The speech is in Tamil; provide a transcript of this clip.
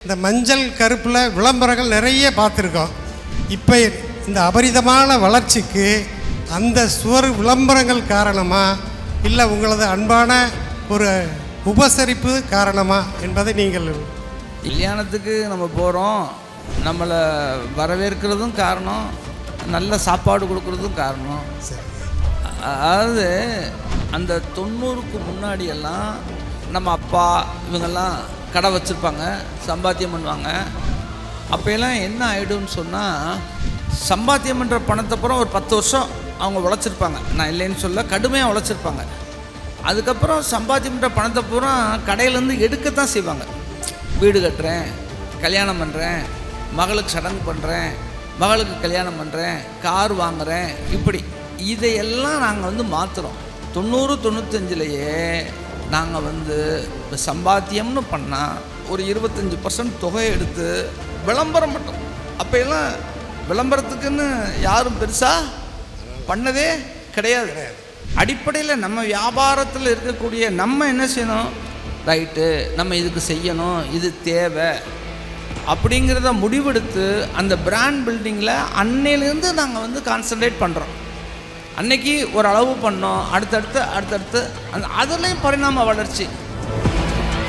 இந்த மஞ்சள் கருப்பில் விளம்பரங்கள் நிறைய பார்த்துருக்கோம். இப்போ இந்த அபரிதமான வளர்ச்சிக்கு அந்த சுவர் விளம்பரங்கள் காரணமா இல்லை உங்களது அன்பான ஒரு உபசரிப்பு காரணமா என்பதை நீங்கள். கல்யாணத்துக்கு நம்ம போகிறோம், நம்மளை வரவேற்கிறதும் காரணம், நல்ல சாப்பாடு கொடுக்குறதும் காரணம். அதாவது அந்த 90க்கு முன்னாடியெல்லாம் நம்ம அப்பா இவங்கெல்லாம் கடை வச்சுருப்பாங்க, சம்பாத்தியம் பண்ணுவாங்க. அப்போயெல்லாம் என்ன ஆகிடும்னு சொன்னால், சம்பாத்தியம் பண்ணுற பணத்தப்புறம் ஒரு 10 வருஷம் அவங்க உழைச்சிருப்பாங்க. நான் இல்லைன்னு சொல்ல, கடுமையாக உழைச்சிருப்பாங்க. அதுக்கப்புறம் சம்பாத்தியம் பண்ணுற பணத்தை பூரா கடையிலேருந்து எடுக்கத்தான் செய்வாங்க. வீடு கட்டுறேன், கல்யாணம் பண்ணுறேன், மகளுக்கு சடங்கு பண்ணுறேன், மகளுக்கு கல்யாணம் பண்ணுறேன், கார் வாங்குகிறேன், இப்படி இதையெல்லாம் நாங்கள் மாற்றுறோம். 90-95லேயே நாங்கள் இப்போ சம்பாத்தியம்னு பண்ணால் ஒரு 25% தொகையை எடுத்து விளம்பரம் பண்ணோம். அப்போ எல்லாம் விளம்பரத்துக்குன்னு யாரும் பெருசாக பண்ணதே கிடையாது. அடிப்படையில் நம்ம வியாபாரத்தில் இருக்கக்கூடிய நம்ம என்ன செய்யணும், ரைட்டு நம்ம இதுக்கு செய்யணும், இது தேவை அப்படிங்கிறத முடிவெடுத்து அந்த பிராண்ட் பில்டிங்கில் அன்னையிலேருந்து நாங்கள் கான்சன்ட்ரேட் பண்ணுறோம். அன்னைக்கு ஒரு அளவு பண்ணோம், அடுத்தடுத்து அந்த அதுலேயும் பரிணாம வளர்ச்சி.